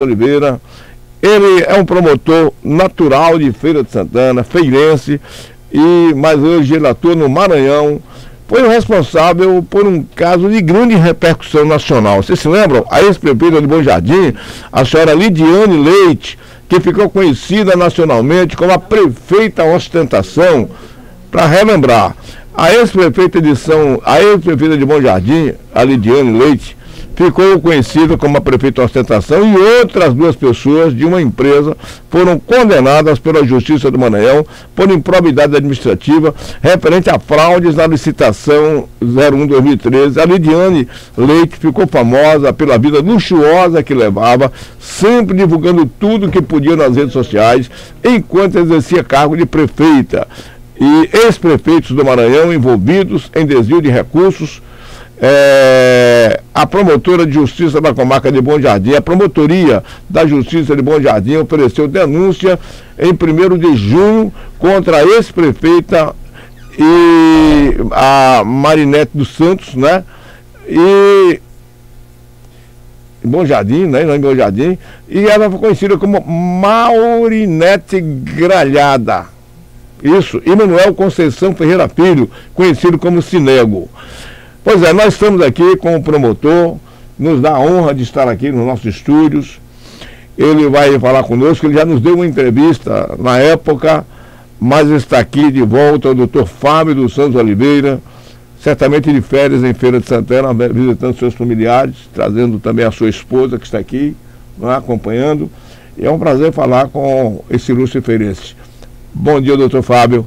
Oliveira. Ele é um promotor natural de Feira de Santana, feirense, mas hoje ele atua no Maranhão. Foi o responsável por um caso de grande repercussão nacional. Vocês se lembram? A ex-prefeita de Bom Jardim, a senhora Lidiane Leite, que ficou conhecida nacionalmente como a prefeita ostentação. Para relembrar, a ex-prefeita de Bom Jardim, a Lidiane Leite, ficou conhecida como a prefeita ostentação, e outras duas pessoas de uma empresa foram condenadas pela Justiça do Maranhão por improbidade administrativa referente a fraudes na licitação 01/2013. A Lidiane Leite ficou famosa pela vida luxuosa que levava, sempre divulgando tudo que podia nas redes sociais, enquanto exercia cargo de prefeita. E ex-prefeitos do Maranhão envolvidos em desvio de recursos. A promotora de justiça da comarca de Bom Jardim, a promotoria da justiça de Bom Jardim ofereceu denúncia em 1º de junho contra a ex-prefeita e a Marinete dos Santos, né? E Bom Jardim, né? Em Bom Jardim, e ela foi conhecida como Maurinete Gralhada. Isso, Emanuel Conceição Ferreira Filho, conhecido como Sinego. Pois é, nós estamos aqui com o promotor, nos dá a honra de estar aqui nos nossos estúdios. Ele vai falar conosco, ele já nos deu uma entrevista na época, mas está aqui de volta o doutor Fábio dos Santos Oliveira, certamente de férias em Feira de Santana, visitando seus familiares, trazendo também a sua esposa que está aqui, acompanhando. E é um prazer falar com esse ilustre feirense. Bom dia, doutor Fábio.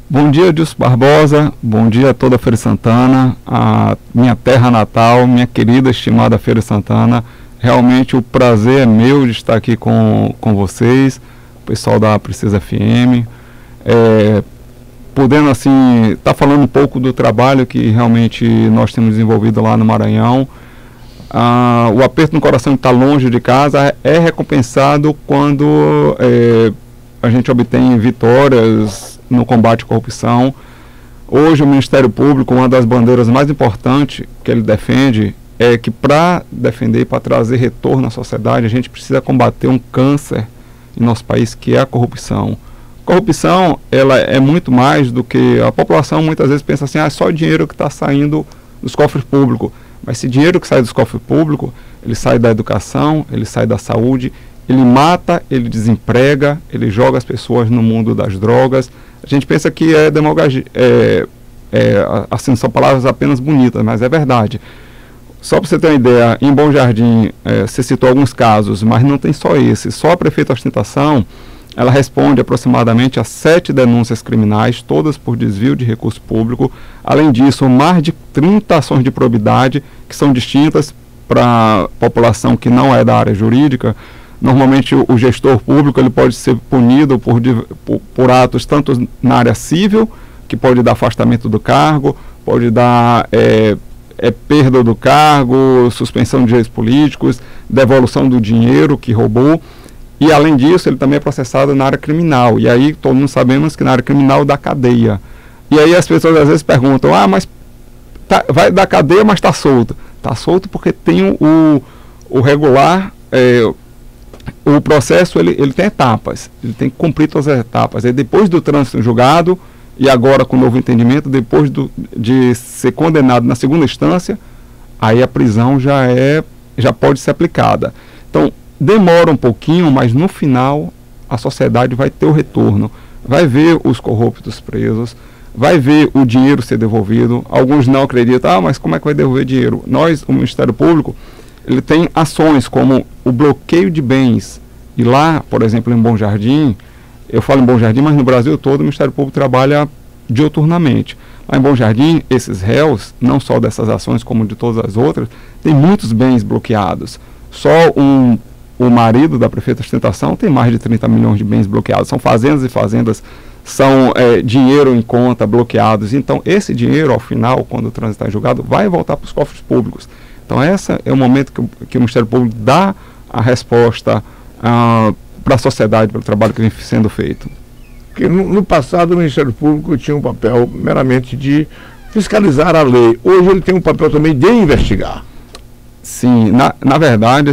Bom dia, Dilson Barbosa, bom dia a toda a Feira de Santana, a minha terra natal, minha querida, estimada Feira de Santana. Realmente o prazer é meu de estar aqui com vocês, o pessoal da Precisa FM, podendo assim, estar falando um pouco do trabalho que realmente nós temos desenvolvido lá no Maranhão. O aperto no coração de estar longe de casa é recompensado quando a gente obtém vitórias no combate à corrupção. Hoje o Ministério Público, uma das bandeiras mais importantes que ele defende é que para defender e para trazer retorno à sociedade, a gente precisa combater um câncer em nosso país, que é a corrupção. Corrupção, ela é muito mais do que... A população muitas vezes pensa assim, é só o dinheiro que está saindo dos cofres públicos. Mas esse dinheiro que sai dos cofres públicos, ele sai da educação, ele sai da saúde, ele mata, ele desemprega, ele joga as pessoas no mundo das drogas. A gente pensa que é demagogia, assim, são palavras apenas bonitas, mas é verdade. Só para você ter uma ideia, em Bom Jardim, você citou alguns casos, mas não tem só esse. Só a prefeita ostentação, ela responde aproximadamente a 7 denúncias criminais, todas por desvio de recurso público. Além disso, mais de 30 ações de probidade, que são distintas para a população que não é da área jurídica. Normalmente o gestor público ele pode ser punido por atos tanto na área civil, que pode dar afastamento do cargo, pode dar perda do cargo, suspensão de direitos políticos, devolução do dinheiro que roubou, e além disso ele também é processado na área criminal, e aí todo mundo sabemos que na área criminal dá cadeia. E aí as pessoas às vezes perguntam, mas vai dar cadeia, mas está solto. Está solto porque tem o regular... O processo ele tem etapas, ele tem que cumprir todas as etapas. Aí depois do trânsito em julgado, e agora com o novo entendimento, depois de ser condenado na segunda instância, aí a prisão já pode ser aplicada. Então demora um pouquinho, mas no final a sociedade vai ter o retorno, vai ver os corruptos presos, vai ver o dinheiro ser devolvido. Alguns não acreditam, mas como é que vai devolver dinheiro? O Ministério Público, ele tem ações como o bloqueio de bens. E lá, por exemplo, em Bom Jardim, eu falo em Bom Jardim, mas no Brasil todo o Ministério Público trabalha diuturnamente. Lá em Bom Jardim, esses réus, não só dessas ações como de todas as outras, tem muitos bens bloqueados. Só o marido da prefeita ostentação tem mais de 30 milhões de bens bloqueados. São fazendas e fazendas, são dinheiro em conta bloqueados. Então, esse dinheiro, ao final, quando o trânsito está julgado, vai voltar para os cofres públicos. Então, esse é o momento que o Ministério Público dá a resposta para a sociedade, pelo trabalho que vem sendo feito. Porque no passado o Ministério Público tinha um papel meramente de fiscalizar a lei. Hoje ele tem um papel também de investigar. Sim, na verdade,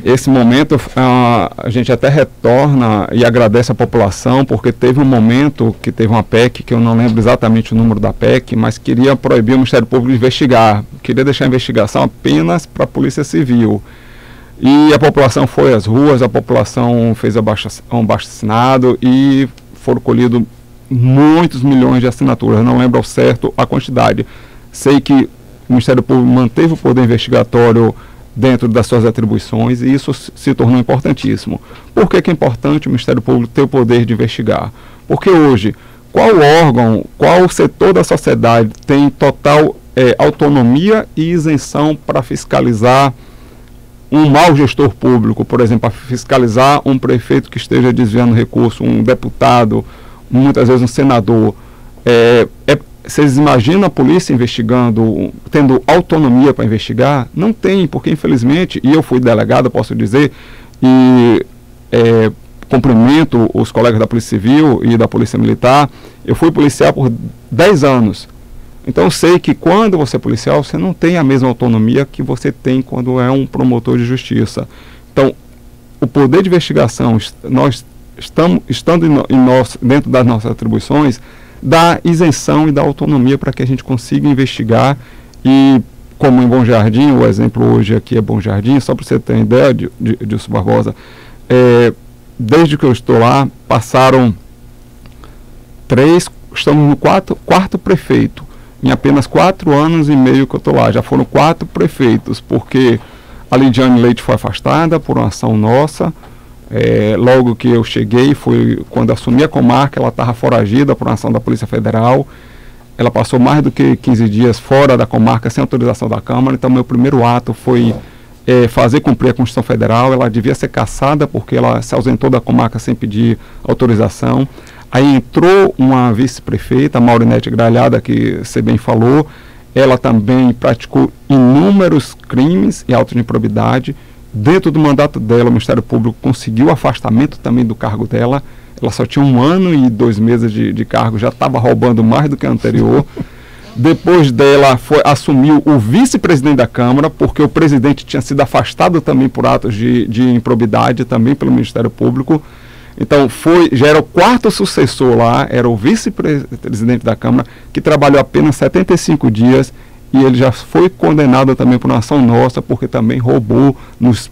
esse momento a gente até retorna e agradece a população, porque teve um momento que teve uma PEC, que eu não lembro exatamente o número da PEC, mas queria proibir o Ministério Público de investigar, queria deixar a investigação apenas para a Polícia Civil. E a população foi às ruas, a população fez um abaixo-assinado e foram colhidos muitos milhões de assinaturas, não lembro ao certo a quantidade. Sei que o Ministério Público manteve o poder investigatório dentro das suas atribuições e isso se tornou importantíssimo. Por que é importante o Ministério Público ter o poder de investigar? Porque hoje, qual órgão, qual setor da sociedade tem total autonomia e isenção para fiscalizar um mau gestor público, por exemplo, para fiscalizar um prefeito que esteja desviando recurso, um deputado, muitas vezes um senador? Vocês imaginam a polícia investigando, tendo autonomia para investigar? Não tem, porque infelizmente, e eu fui delegado, posso dizer, e cumprimento os colegas da Polícia Civil e da Polícia Militar, eu fui policial por 10 anos. Então eu sei que quando você é policial, você não tem a mesma autonomia que você tem quando é um promotor de justiça. Então, o poder de investigação, nós estando dentro das nossas atribuições, dá isenção e dá autonomia para que a gente consiga investigar. E como em Bom Jardim, o exemplo hoje aqui é Bom Jardim, só para você ter uma ideia, Dilson Barbosa, desde que eu estou lá, passaram estamos no quarto prefeito. Em apenas 4 anos e meio que eu estou lá, já foram 4 prefeitos, porque a Lidiane Leite foi afastada por uma ação nossa. Logo que eu cheguei, foi quando assumi a comarca, ela estava foragida por uma ação da Polícia Federal. Ela passou mais do que 15 dias fora da comarca, sem autorização da Câmara. Então, meu primeiro ato foi fazer cumprir a Constituição Federal. Ela devia ser cassada, porque ela se ausentou da comarca sem pedir autorização. Aí entrou uma vice-prefeita, Maurinete Gralhada, que você bem falou. Ela também praticou inúmeros crimes e autos de improbidade. Dentro do mandato dela, o Ministério Público conseguiu o afastamento também do cargo dela. Ela só tinha 1 ano e 2 meses de cargo, já estava roubando mais do que a anterior. Depois dela, assumiu o vice-presidente da Câmara, porque o presidente tinha sido afastado também por atos de improbidade, também pelo Ministério Público. Então, já era o 4º sucessor lá, era o vice-presidente da Câmara, que trabalhou apenas 75 dias, e ele já foi condenado também por uma ação nossa, porque também roubou, nos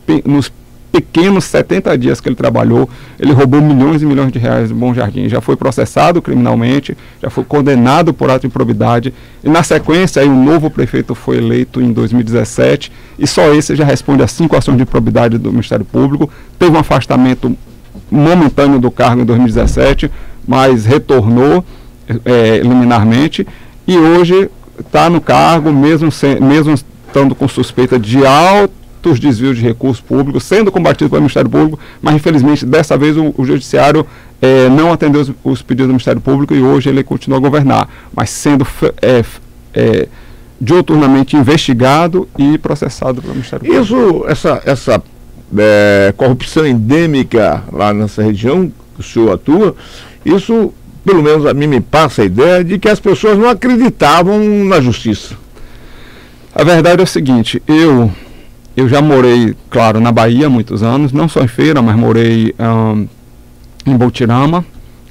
pequenos 70 dias que ele trabalhou, ele roubou milhões e milhões de reais do Bom Jardim. Já foi processado criminalmente, já foi condenado por ato de improbidade, e na sequência, aí, o novo prefeito foi eleito em 2017, e só esse já responde a 5 ações de improbidade do Ministério Público. Teve um afastamento momentâneo do cargo em 2017, mas retornou liminarmente, e hoje está no cargo, mesmo estando com suspeita de altos desvios de recursos públicos, sendo combatido pelo Ministério Público, mas infelizmente dessa vez o Judiciário não atendeu os pedidos do Ministério Público e hoje ele continua a governar, mas sendo diuturnamente investigado e processado pelo Ministério Público. Essa corrupção endêmica lá nessa região que o senhor atua, isso pelo menos a mim me passa a ideia de que as pessoas não acreditavam na justiça. A verdade é o seguinte, eu já morei, claro, na Bahia há muitos anos, não só em Feira, mas morei em Botirama.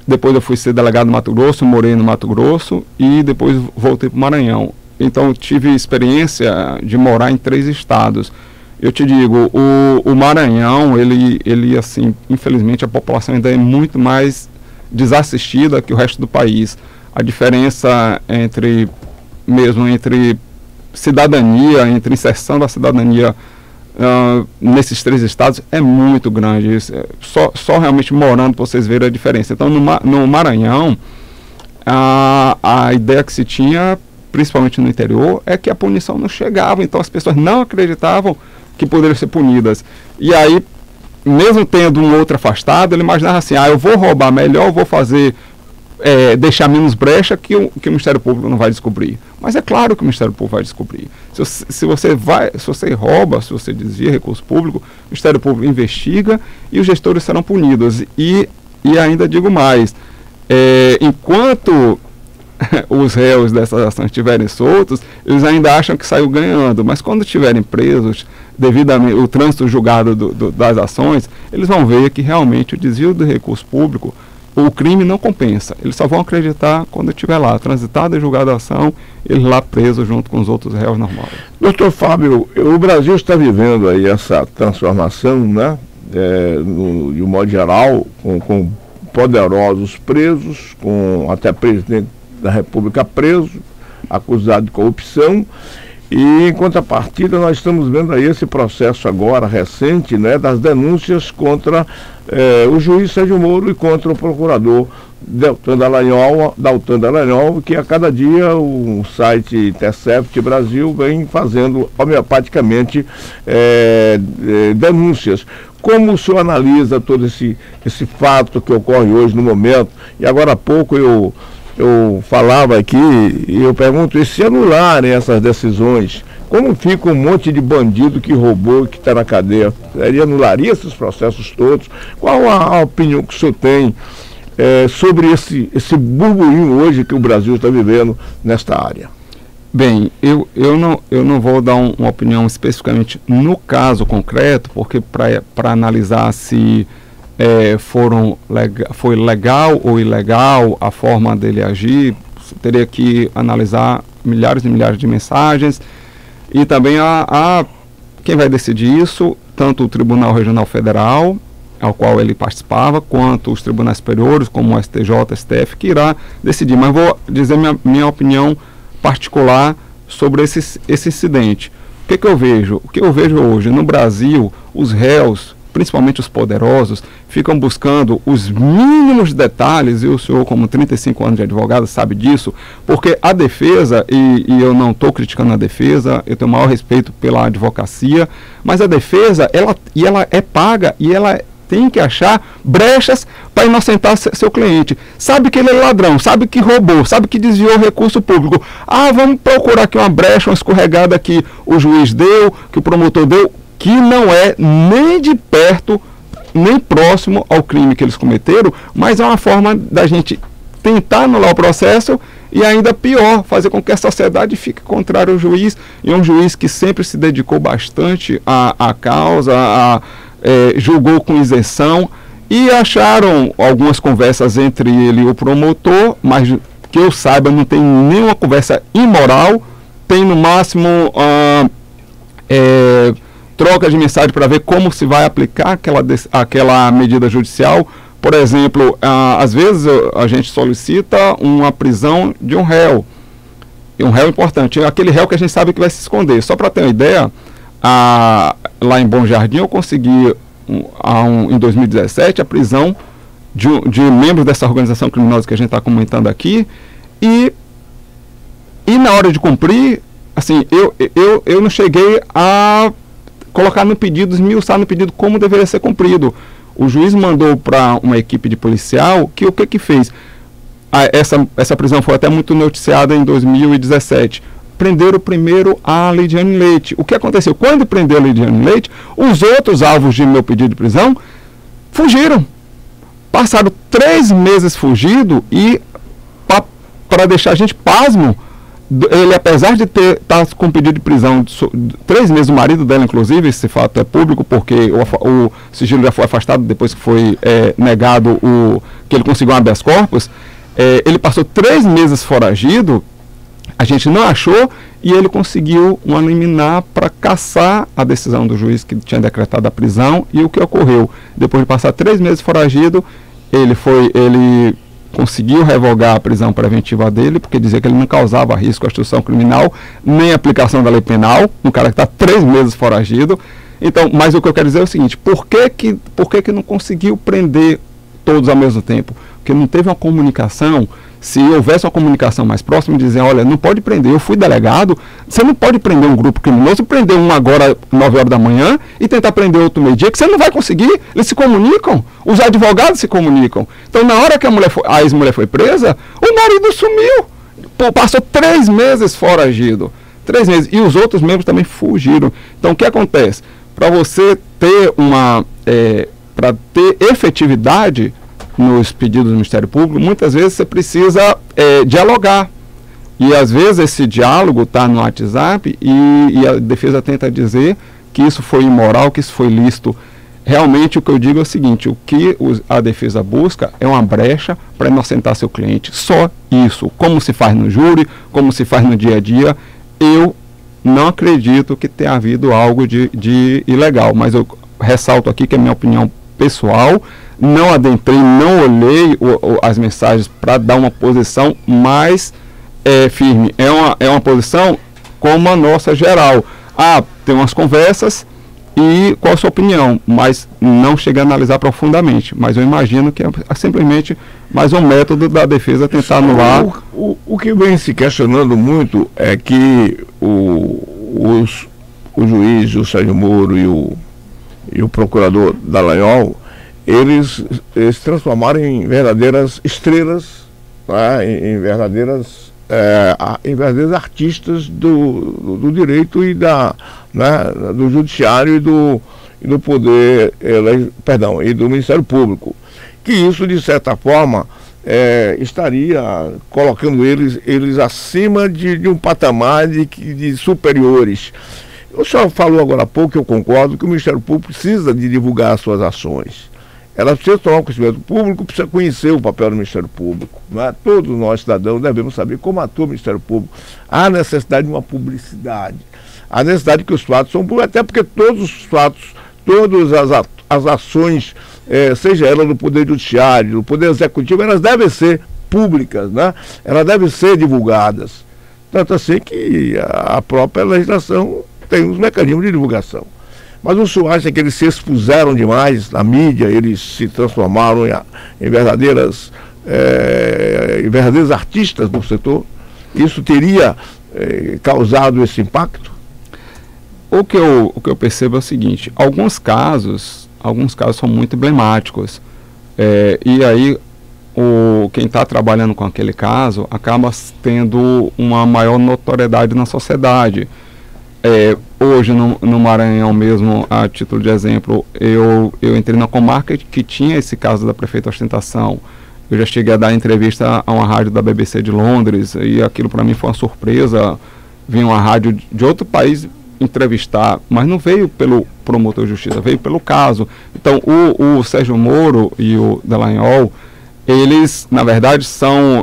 Depois eu fui ser delegado no Mato Grosso, morei no Mato Grosso e depois voltei para o Maranhão. Então eu tive experiência de morar em 3 estados. Eu te digo, o Maranhão, ele assim, infelizmente a população ainda é muito mais desassistida que o resto do país. A diferença entre cidadania, entre inserção da cidadania nesses 3 estados é muito grande. Só realmente morando para vocês verem a diferença. Então no Maranhão, a ideia que se tinha, principalmente no interior, é que a punição não chegava, então as pessoas não acreditavam que poderiam ser punidas. E aí, mesmo tendo um outro afastado, ele imaginava assim, eu vou roubar melhor, eu vou fazer, deixar menos brecha que o Ministério Público não vai descobrir. Mas é claro que o Ministério Público vai descobrir. Se você rouba, se você desvia recurso público, o Ministério Público investiga e os gestores serão punidos. E ainda digo mais, enquanto os réus dessas ações estiverem soltos, eles ainda acham que saiu ganhando, mas quando estiverem presos, devido ao trânsito julgado das ações, eles vão ver que realmente o desvio do recurso público, o crime não compensa. Eles só vão acreditar quando estiver lá, transitado e julgado a ação, eles lá presos junto com os outros réus normais. Doutor Fábio, o Brasil está vivendo aí essa transformação, né? De um modo geral, com poderosos presos, com até presidente da República preso, acusado de corrupção, e em contrapartida nós estamos vendo aí esse processo agora recente, né, das denúncias contra o juiz Sérgio Moro e contra o procurador Deltan Dallagnol, que a cada dia o site Intercept Brasil vem fazendo homeopaticamente denúncias. Como o senhor analisa todo esse fato que ocorre hoje no momento? E agora há pouco eu falava aqui e eu pergunto, e se anularem essas decisões, como fica um monte de bandido que roubou, que está na cadeia? Ele anularia esses processos todos? Qual a opinião que o senhor tem sobre esse burburinho hoje que o Brasil está vivendo nesta área? Bem, eu não vou dar uma opinião especificamente no caso concreto, porque para analisar se foi legal ou ilegal a forma dele agir, teria que analisar milhares e milhares de mensagens, e também quem vai decidir isso, tanto o Tribunal Regional Federal, ao qual ele participava, quanto os tribunais superiores, como o STJ, STF, que irá decidir. Mas vou dizer minha opinião particular sobre esse incidente. O que eu vejo? O que eu vejo hoje no Brasil, os réus, principalmente os poderosos, ficam buscando os mínimos detalhes, e o senhor, como 35 anos de advogado, sabe disso, porque a defesa, e eu não estou criticando a defesa, eu tenho o maior respeito pela advocacia, mas a defesa, ela é paga e ela tem que achar brechas para inocentar seu cliente. Sabe que ele é ladrão, sabe que roubou, sabe que desviou recurso público. Vamos procurar aqui uma brecha, uma escorregada que o juiz deu, que o promotor deu, que não é nem de perto, nem próximo ao crime que eles cometeram, mas é uma forma da gente tentar anular o processo e ainda pior, fazer com que a sociedade fique contrária ao juiz, e um juiz que sempre se dedicou bastante à causa, julgou com isenção, e acharam algumas conversas entre ele e o promotor, mas que eu saiba não tem nenhuma conversa imoral, tem no máximo troca de mensagem para ver como se vai aplicar aquela medida judicial. Por exemplo, às vezes a gente solicita uma prisão de um réu importante, aquele réu que a gente sabe que vai se esconder. Só para ter uma ideia, lá em Bom Jardim eu consegui em 2017 a prisão de membros dessa organização criminosa que a gente está comentando aqui, e na hora de cumprir, assim, eu não cheguei a colocar no pedido, esmiuçar no pedido como deveria ser cumprido. O juiz mandou para uma equipe de policial que o que fez? Essa prisão foi até muito noticiada em 2017. Prenderam primeiro a Lidiane Leite. O que aconteceu? Quando prendeu a Lidiane Leite, os outros alvos de meu pedido de prisão fugiram. Passaram 3 meses fugido, e para deixar a gente pasmo, ele, apesar de estar com pedido de prisão de 3 meses, o marido dela, inclusive, esse fato é público, porque o sigilo já foi afastado depois que foi negado que ele conseguiu um habeas corpus. Ele passou 3 meses foragido, a gente não achou, e ele conseguiu uma liminar para cassar a decisão do juiz que tinha decretado a prisão. E o que ocorreu? Depois de passar 3 meses foragido, ele conseguiu revogar a prisão preventiva dele, porque dizia que ele não causava risco à instituição criminal, nem aplicação da lei penal, um cara que está 3 meses foragido. Então, mas o que eu quero dizer é o seguinte: por que não conseguiu prender todos ao mesmo tempo? Porque não teve uma comunicação. Se houvesse uma comunicação mais próxima, dizer, olha, não pode prender, eu fui delegado, você não pode prender um grupo criminoso, prender um agora 9 horas da manhã e tentar prender outro meio-dia, que você não vai conseguir. Eles se comunicam, os advogados se comunicam. Então, na hora que a ex-mulher foi presa, o marido sumiu, passou 3 meses foragido, 3 meses, e os outros membros também fugiram. Então, o que acontece? Para você ter para ter efetividade, nos pedidos do Ministério Público, muitas vezes você precisa dialogar. E às vezes esse diálogo está no WhatsApp e a defesa tenta dizer que isso foi imoral, que isso foi ilícito. Realmente o que eu digo é o seguinte: o que a defesa busca é uma brecha para inocentar seu cliente. Só isso. Como se faz no júri, como se faz no dia a dia, eu não acredito que tenha havido algo de ilegal. Mas eu ressalto aqui que é minha opinião pessoal. Não adentrei, não olhei as mensagens para dar uma posição mais firme. É uma posição como a nossa geral. Tem umas conversas e qual a sua opinião, mas não cheguei a analisar profundamente. Mas eu imagino que é simplesmente mais um método da defesa tentar anular. O que vem se questionando muito é que o juiz, o Sérgio Moro e o procurador Dallagnol, eles se transformaram em verdadeiras estrelas, tá? em verdadeiros artistas do direito e do judiciário e do poder, e do Ministério Público, que isso de certa forma estaria colocando eles acima de um patamar de superiores. O senhor falou agora há pouco, eu concordo, que o Ministério Público precisa de divulgar as suas ações. Ela precisa tomar conhecimento público, precisa conhecer o papel do Ministério Público. Todos nós, cidadãos, devemos saber como atua o Ministério Público. Há necessidade de uma publicidade. Há necessidade que os fatos são públicos, até porque todos os fatos, todas as ações, seja ela do Poder Judiciário, do Poder Executivo, elas devem ser públicas, elas devem ser divulgadas. Tanto assim que a própria legislação tem os mecanismos de divulgação. Mas o senhor acha que eles se expuseram demais na mídia, eles se transformaram em verdadeiros artistas do setor? Isso teria causado esse impacto? O que eu percebo é o seguinte: alguns casos são muito emblemáticos. E aí quem está trabalhando com aquele caso acaba tendo uma maior notoriedade na sociedade. Hoje no Maranhão mesmo, a título de exemplo, eu entrei na comarca que tinha esse caso da prefeita ostentação. Eu já cheguei a dar entrevista a uma rádio da BBC de Londres e aquilo para mim foi uma surpresa. Vinha uma rádio de outro país entrevistar, mas não veio pelo promotor de justiça, veio pelo caso. Então o Sérgio Moro e o Dallagnol, eles, na verdade,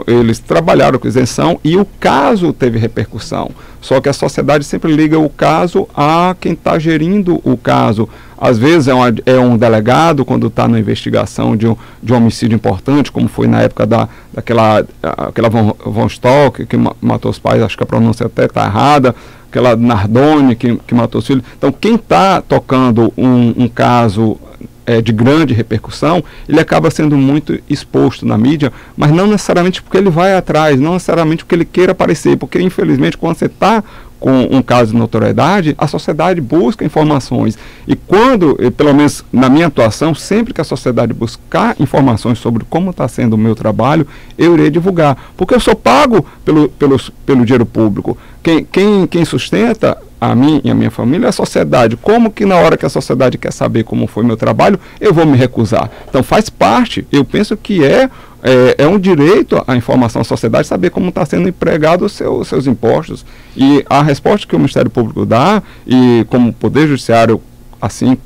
eles trabalharam com isenção e o caso teve repercussão. Só que a sociedade sempre liga o caso a quem está gerindo o caso. Às vezes é um delegado, quando está na investigação de um homicídio importante, como foi na época daquela von Stock, que matou os pais, acho que a pronúncia até está errada, aquela Nardoni, que matou os filhos. Então, quem está tocando um caso de grande repercussão, ele acaba sendo muito exposto na mídia, mas não necessariamente porque ele vai atrás, não necessariamente porque ele queira aparecer, porque infelizmente quando você está com um caso de notoriedade, a sociedade busca informações. E quando, pelo menos na minha atuação, sempre que a sociedade buscar informações sobre como está sendo o meu trabalho, eu irei divulgar, porque eu sou pago pelo dinheiro público. Quem sustenta a mim e a minha família é a sociedade. Como que na hora que a sociedade quer saber como foi meu trabalho, eu vou me recusar? Então faz parte, eu penso que é um direito à informação à sociedade saber como está sendo empregado os seus impostos. E a resposta que o Ministério Público dá, e como o Poder Judiciário, assim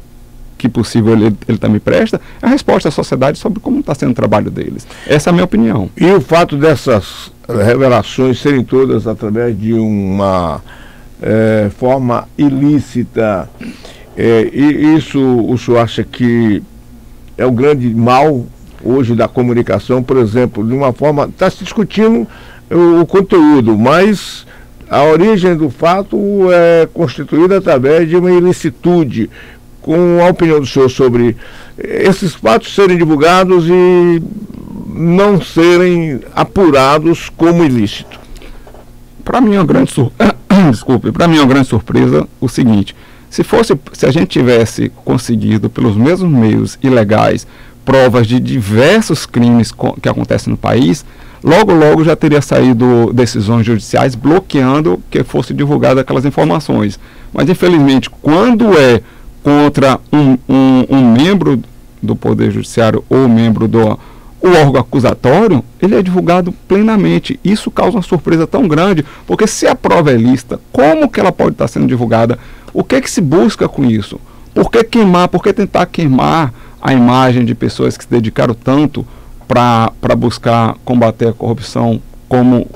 que possível, ele também presta, é a resposta à sociedade sobre como está sendo o trabalho deles. Essa é a minha opinião. E o fato dessas revelações serem todas através de uma forma ilícita, e isso o senhor acha que é o grande mal hoje da comunicação? Por exemplo, de uma forma, está se discutindo o conteúdo, mas a origem do fato é constituída através de uma ilicitude. Com a opinião do senhor sobre esses fatos serem divulgados e não serem apurados como ilícito? Para mim é uma grande para mim é uma grande surpresa o seguinte: se a gente tivesse conseguido pelos mesmos meios ilegais provas de diversos crimes que acontecem no país, logo já teria saído decisões judiciais bloqueando que fosse divulgada aquelas informações. Mas infelizmente, quando é contra um membro do Poder Judiciário ou membro o órgão acusatório, ele é divulgado plenamente. Isso causa uma surpresa tão grande, porque se a prova é lícita, como que ela pode estar sendo divulgada? O que é que se busca com isso? Por que queimar, por que tentar queimar a imagem de pessoas que se dedicaram tanto para buscar combater a corrupção, como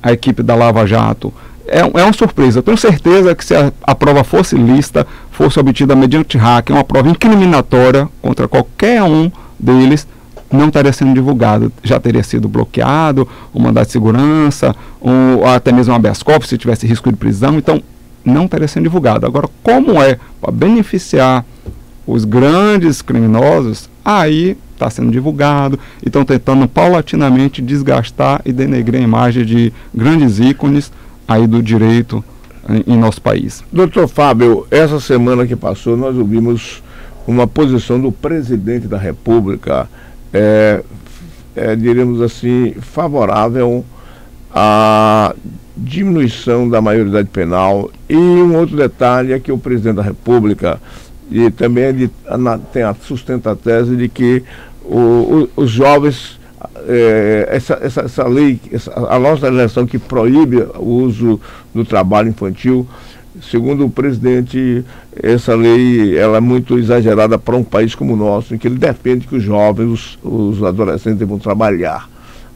a equipe da Lava Jato? É uma surpresa. Eu tenho certeza que se a prova fosse lícita, fosse obtida mediante hack, uma prova incriminatória contra qualquer um deles, não estaria sendo divulgado. Já teria sido bloqueado, o mandado de segurança, ou até mesmo um habeas corpus, se tivesse risco de prisão. Então, não estaria sendo divulgado. Agora, como é para beneficiar os grandes criminosos, aí está sendo divulgado e estão tentando paulatinamente desgastar e denegrir a imagem de grandes ícones aí do direito em nosso país. Doutor Fábio, essa semana que passou nós ouvimos uma posição do presidente da República, diríamos assim, favorável à diminuição da maioridade penal. E um outro detalhe é que o presidente da República e também sustenta a tese de que os jovens, essa lei, a nossa legislação que proíbe o uso do trabalho infantil, segundo o presidente, essa lei ela é muito exagerada para um país como o nosso, em que ele defende que os jovens, os adolescentes devam trabalhar.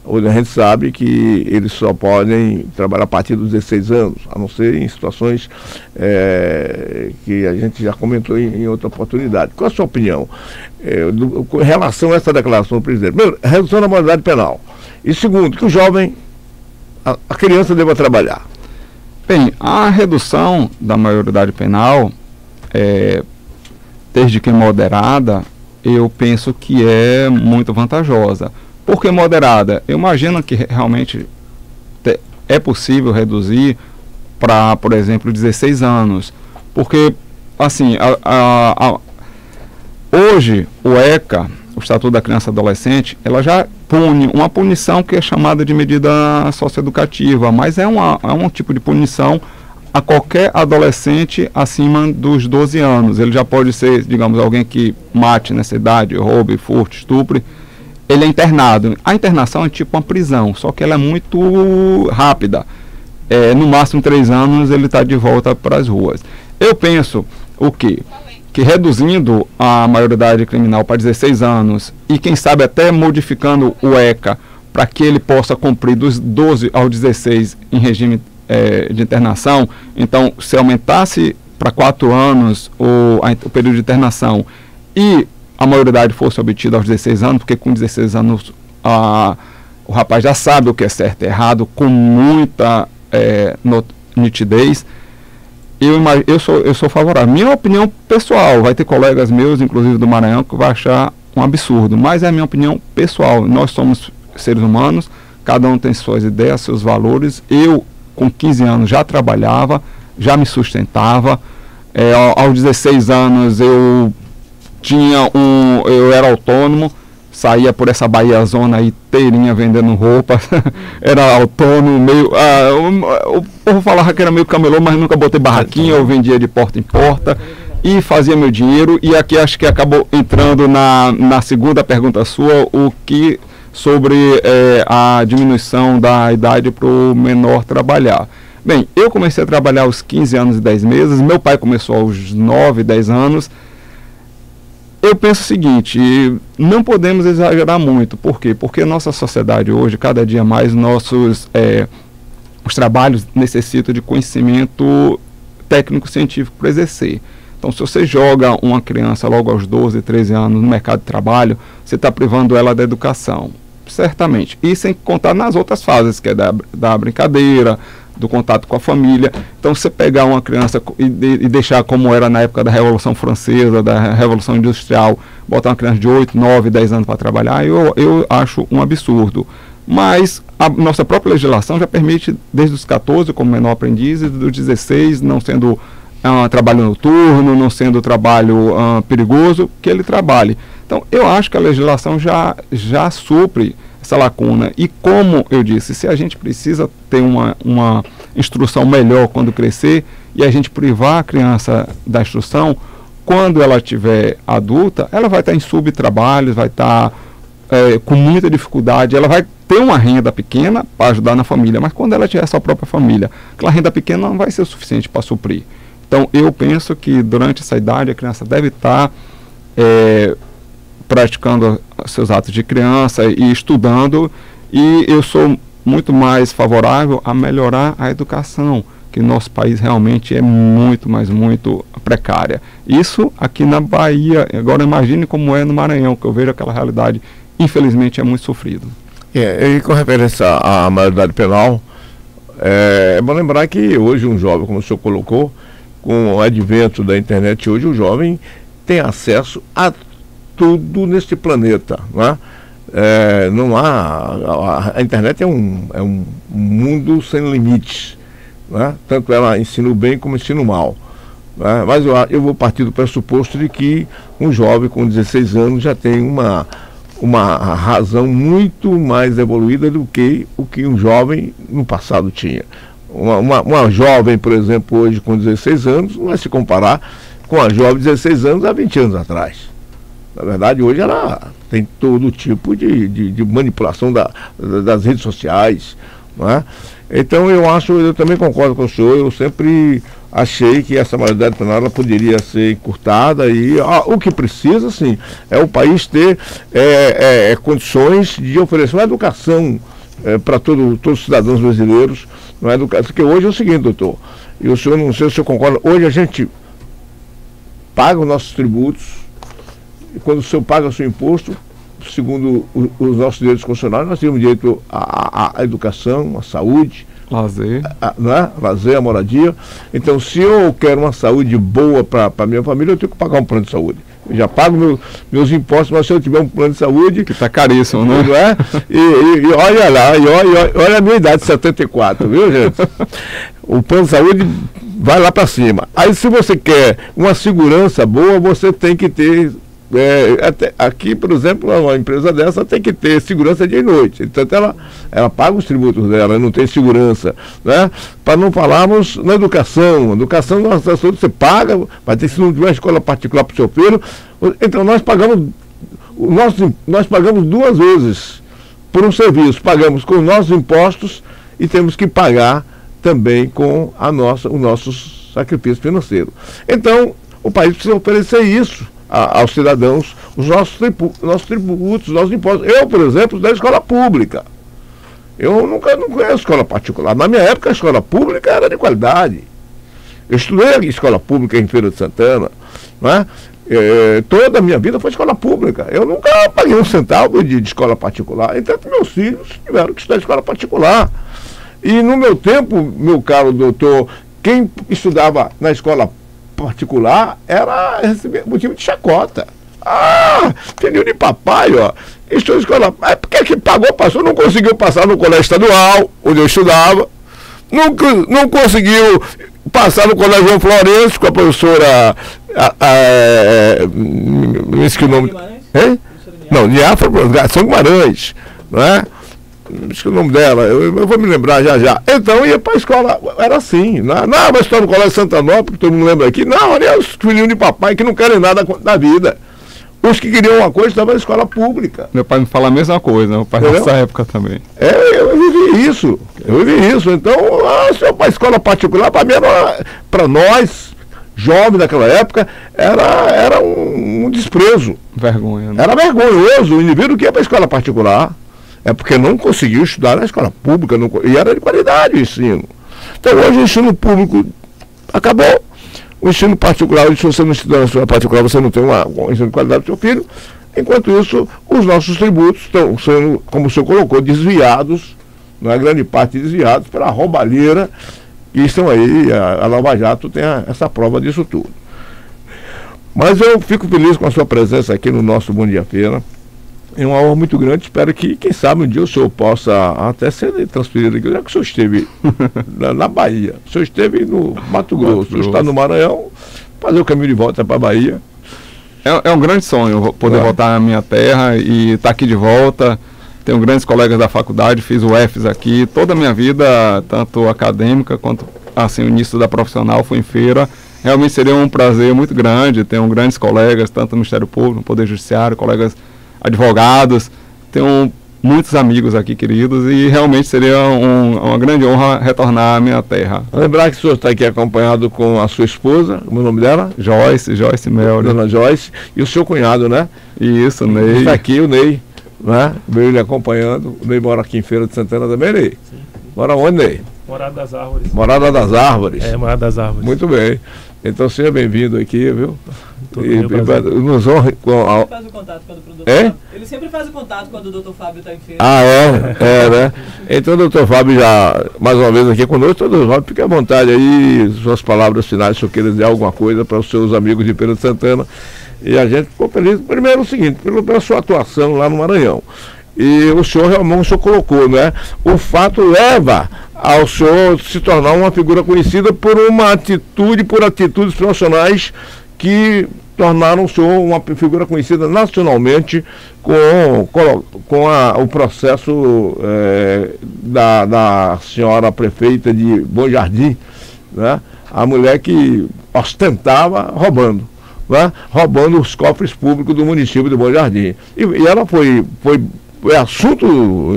Hoje a gente sabe que eles só podem trabalhar a partir dos 16 anos, a não ser em situações que a gente já comentou em outra oportunidade. Qual a sua opinião com relação a essa declaração do presidente? Primeiro, redução da maioridade penal. E segundo, que o jovem, a criança deva trabalhar. Bem, a redução da maioridade penal, desde que moderada, eu penso que é muito vantajosa. Por que moderada? Eu imagino que realmente é possível reduzir para, por exemplo, 16 anos. Porque, assim, hoje o ECA, o Estatuto da Criança e Adolescente, ela já pune uma punição que é chamada de medida socioeducativa, mas é um tipo de punição a qualquer adolescente acima dos 12 anos. Ele já pode ser, digamos, alguém que mate nessa idade, roube, furte, estupre. Ele é internado. A internação é tipo uma prisão, só que ela é muito rápida. No máximo 3 anos ele está de volta para as ruas. Eu penso o quê? Que reduzindo a maioridade criminal para 16 anos e quem sabe até modificando o ECA para que ele possa cumprir dos 12 aos 16 em regime de internação, então se aumentasse para 4 anos o período de internação e a maioridade fosse obtida aos 16 anos, porque com 16 anos o rapaz já sabe o que é certo e errado, com muita nitidez, eu sou favorável. Minha opinião pessoal, vai ter colegas meus, inclusive do Maranhão, que vai achar um absurdo, mas é a minha opinião pessoal. Nós somos seres humanos, cada um tem suas ideias, seus valores. Eu, com 15 anos, já trabalhava, já me sustentava. Aos 16 anos eu era autônomo, saía por essa Bahia Zona aí inteirinha vendendo roupa, era autônomo, meio... o povo falava que era meio camelô, mas nunca botei barraquinha, eu vendia de porta em porta e fazia meu dinheiro. E aqui acho que acabou entrando na segunda pergunta sua, sobre a diminuição da idade para o menor trabalhar. Bem, eu comecei a trabalhar aos 15 anos e 10 meses, meu pai começou aos 9, 10 anos. Eu penso o seguinte, não podemos exagerar muito. Por quê? Porque a nossa sociedade hoje, cada dia mais, os trabalhos necessitam de conhecimento técnico-científico para exercer. Então, se você joga uma criança logo aos 12, 13 anos no mercado de trabalho, você está privando ela da educação, certamente. E sem contar nas outras fases, que é da brincadeira, do contato com a família. Então, você pegar uma criança e deixar como era na época da Revolução Francesa, da Revolução Industrial, botar uma criança de 8, 9, 10 anos para trabalhar, eu acho um absurdo. Mas a nossa própria legislação já permite, desde os 14, como menor aprendiz, e dos 16, não sendo trabalho noturno, não sendo trabalho perigoso, que ele trabalhe. Então, eu acho que a legislação já supre essa lacuna. E como eu disse, se a gente precisa ter uma instrução melhor quando crescer e a gente privar a criança da instrução, quando ela estiver adulta, ela vai estar em subtrabalhos, vai estar com muita dificuldade, ela vai ter uma renda pequena para ajudar na família, mas quando ela tiver sua própria família, aquela renda pequena não vai ser o suficiente para suprir. Então, eu penso que durante essa idade a criança deve estar praticando seus atos de criança e estudando, e eu sou muito mais favorável a melhorar a educação, que nosso país realmente é muito, mas muito precária. Isso aqui na Bahia, agora imagine como é no Maranhão, que eu vejo aquela realidade, infelizmente é muito sofrido. E com referência à maioridade penal, é bom lembrar que hoje um jovem, como o senhor colocou, com o advento da internet, hoje o jovem tem acesso a tudo neste planeta, não é? Não há, a internet é um mundo sem limites, não é? Tanto ela ensina o bem como ensina o mal, não é? Mas eu vou partir do pressuposto de que um jovem com 16 anos já tem uma razão muito mais evoluída do que o que um jovem no passado tinha. Uma jovem, por exemplo, hoje com 16 anos, não vai se comparar com a jovem de 16 anos há 20 anos atrás. Na verdade, hoje ela tem todo tipo de manipulação das redes sociais, não é? Então eu também concordo com o senhor, eu sempre achei que essa maioridade penal ela poderia ser encurtada e o que precisa, sim, é o país ter condições de oferecer uma educação para todos os cidadãos brasileiros, não é? Porque hoje é o seguinte, doutor, e o senhor, não sei se o senhor concorda, hoje a gente paga os nossos tributos, e quando o senhor paga o seu imposto, segundo os nossos direitos constitucionais, nós temos direito à educação, à saúde, lazer, não é? Lazer, a moradia. Então, se eu quero uma saúde boa para a minha família, eu tenho que pagar um plano de saúde. Eu já pago meus impostos, mas se eu tiver um plano de saúde... Que está caríssimo, né? Não é? E olha lá, olha a minha idade, 74, viu, gente? O plano de saúde vai lá para cima. Aí, se você quer uma segurança boa, você tem que ter... aqui, por exemplo, uma empresa dessa tem que ter segurança dia e noite. Então ela paga os tributos dela, não tem segurança, né? Para não falarmos na educação. Educação, você paga, mas se não tiver escola particular para o seu filho, então nós pagamos duas vezes por um serviço. Pagamos com os nossos impostos e temos que pagar também com o nosso sacrifício financeiro. Então, o país precisa oferecer isso aos cidadãos, os nossos tributos, os nossos impostos. Eu, por exemplo, da escola pública. Eu não conheço escola particular. Na minha época, a escola pública era de qualidade. Eu estudei em escola pública em Feira de Santana, não é? Toda a minha vida foi escola pública. Eu nunca paguei um centavo de escola particular. Então, meus filhos tiveram que estudar em escola particular. E no meu tempo, meu caro doutor, quem estudava na escola particular era receber motivo de chacota. Filhinho de papai, ó, estou em escola. Porque que pagou, passou, não conseguiu passar no colégio estadual, onde eu estudava, não conseguiu passar no colégio João Florencio com a professora. Não esqueci o nome. Não, de São Guimarães, não é? Esqueci o nome dela, eu vou me lembrar já. Então ia para a escola, era assim. Não, vai estudar no colégio Santanópolis, que todo mundo lembra aqui. Não, olha os filhinhos de papai que não querem nada da vida. Os que queriam uma coisa estavam na escola pública. Meu pai me fala a mesma coisa, meu pai nessa época também. Eu vivi isso. Então, se eu para a escola particular, para mim para nós, jovens daquela época, era um desprezo. Vergonha, né? Era vergonhoso o indivíduo que ia para a escola particular. É porque não conseguiu estudar na escola pública, e era de qualidade o ensino. Então hoje o ensino público acabou. O ensino particular, se você não estuda na escola particular, você não tem um ensino de qualidade do seu filho. Enquanto isso, os nossos tributos estão sendo, como o senhor colocou, desviados, não é grande parte desviados, pela roubalheira, que estão aí, a Lava Jato tem essa prova disso tudo. Mas eu fico feliz com a sua presença aqui no nosso Bom Dia Feira. É uma honra muito grande, espero que, quem sabe, um dia o senhor possa até ser transferido aqui, já que o senhor esteve na Bahia, o senhor esteve no Mato Grosso, o senhor está no Maranhão, fazer o caminho de volta para a Bahia. É um grande sonho poder voltar na minha terra e estar aqui de volta. Tenho grandes colegas da faculdade, fiz o UFES aqui, toda a minha vida, tanto acadêmica quanto assim, o início da profissional foi em Feira. realmente seria um prazer muito grande. Tenho grandes colegas, tanto no Ministério Público, no Poder Judiciário, colegas advogados, tenho muitos amigos aqui queridos e realmente seria uma grande honra retornar à minha terra. Lembrar que o senhor está aqui acompanhado com a sua esposa, como é o nome dela? Joyce Mel. Dona Joyce, e o seu cunhado, né? Isso, o Ney. Está aqui o Ney, né? Veio ele acompanhando. O Ney mora aqui em Feira de Santana também, Ney? Sim. Mora onde, Ney? Morada das Árvores. Morada das Árvores. Morada das Árvores. Muito bem. Então seja bem-vindo aqui, viu? Nos honra com a... Faz o contato quando o doutor Fábio. Ele sempre faz o contato quando o doutor Fábio está em feira. Ah, é, né? Então o doutor Fábio já, mais uma vez aqui conosco, doutor Fábio, fique à vontade aí, suas palavras finais, se eu queira dizer alguma coisa para os seus amigos de Feira de Santana. E a gente ficou feliz, primeiro o seguinte, pela sua atuação lá no Maranhão. E o senhor realmente, o senhor colocou, né? O fato leva ao senhor se tornar uma figura conhecida por atitudes profissionais que tornaram o senhor uma figura conhecida nacionalmente com o processo da senhora prefeita de Bom Jardim, né? A mulher que ostentava roubando. Né? Roubando os cofres públicos do município de Bom Jardim. E ela foi assunto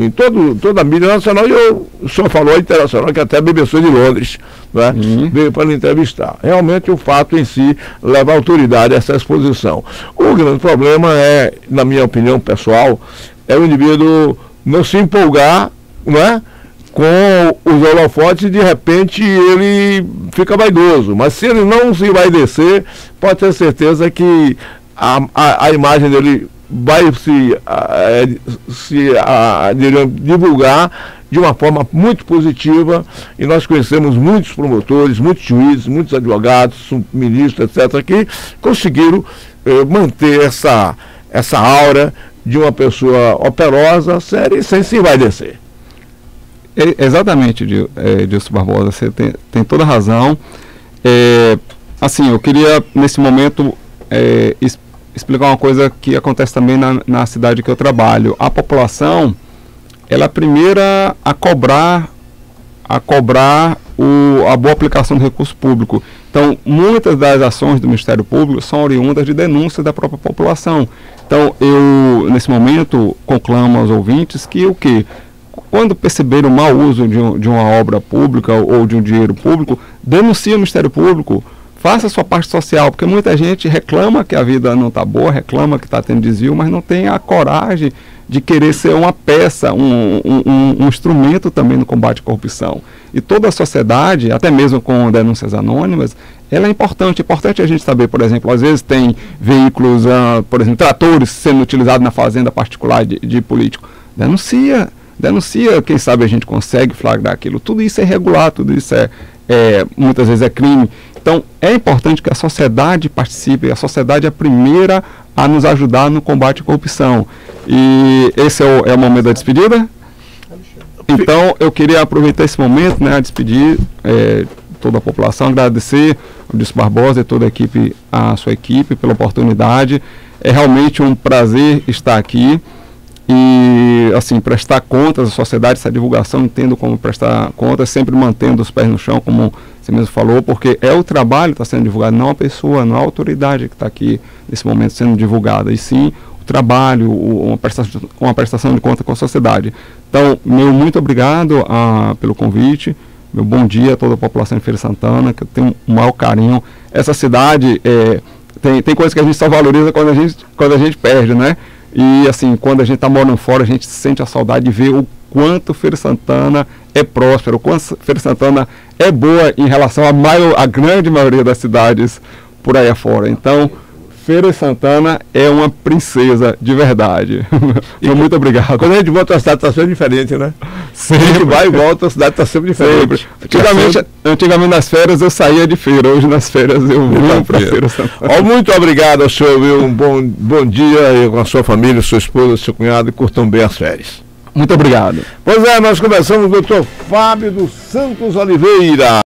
em toda a mídia nacional, e o senhor falou internacional, que até a BBC de Londres, né? Veio para lhe entrevistar. Realmente o fato em si leva autoridade a essa exposição. O grande problema é, na minha opinião pessoal, é o indivíduo não se empolgar, né, com os holofotes e de repente ele fica vaidoso. Mas se ele não se vaidecer, pode ter certeza que a imagem dele vai divulgar de uma forma muito positiva, e nós conhecemos muitos promotores, muitos juízes, muitos advogados, ministros, etc., que conseguiram manter essa aura de uma pessoa operosa, séria e sem se envaidecer. Exatamente, Dilson Barbosa, você tem toda a razão. Assim, eu queria nesse momento explicar uma coisa que acontece também na cidade que eu trabalho. A população, ela é a primeira a cobrar a boa aplicação do recurso público. Então, muitas das ações do Ministério Público são oriundas de denúncias da própria população. Então, eu, nesse momento, conclamo aos ouvintes que quando perceber o mau uso de uma obra pública ou de um dinheiro público, denuncie o Ministério Público. Faça a sua parte social, porque muita gente reclama que a vida não está boa, reclama que está tendo desvio, mas não tem a coragem de querer ser uma peça, um instrumento também no combate à corrupção. E toda a sociedade, até mesmo com denúncias anônimas, ela é importante. É importante a gente saber, por exemplo, às vezes tem veículos, por exemplo, tratores sendo utilizados na fazenda particular de político. Denuncia, quem sabe a gente consegue flagrar aquilo. Tudo isso é irregular, tudo isso muitas vezes é crime. Então, é importante que a sociedade participe, a sociedade é a primeira a nos ajudar no combate à corrupção. E esse é o momento da despedida? Então, eu queria aproveitar esse momento, né, a despedir toda a população, agradecer ao Dilson Barbosa e toda a sua equipe pela oportunidade. É realmente um prazer estar aqui. E, assim, prestar contas à sociedade, essa divulgação, entendo como prestar contas, sempre mantendo os pés no chão, como você mesmo falou, porque é o trabalho que está sendo divulgado, não a pessoa, não a autoridade que está aqui nesse momento sendo divulgada, e sim o trabalho, uma prestação de conta com a sociedade. Então, meu muito obrigado pelo convite, meu bom dia a toda a população de Feira de Santana, que eu tenho um maior carinho. Essa cidade, tem coisas que a gente só valoriza quando a gente perde, né? E assim, quando a gente está morando fora, a gente sente a saudade de ver o quanto Feira de Santana é próspero, o quanto Feira de Santana é boa em relação à grande maioria das cidades por aí afora. Então, Feira de Santana é uma princesa de verdade. E muito obrigado. Quando a gente volta, a cidade está sempre diferente, né? Sempre. A gente vai e volta, a cidade está sempre diferente. Antigamente nas férias eu saía de feira, hoje nas férias eu vim para Feira de Santana. Muito obrigado ao senhor, viu? Um bom dia com a sua família, sua esposa, seu cunhado, e curtam bem as férias. Muito obrigado. Pois é, nós conversamos com o Dr. Fábio dos Santos Oliveira.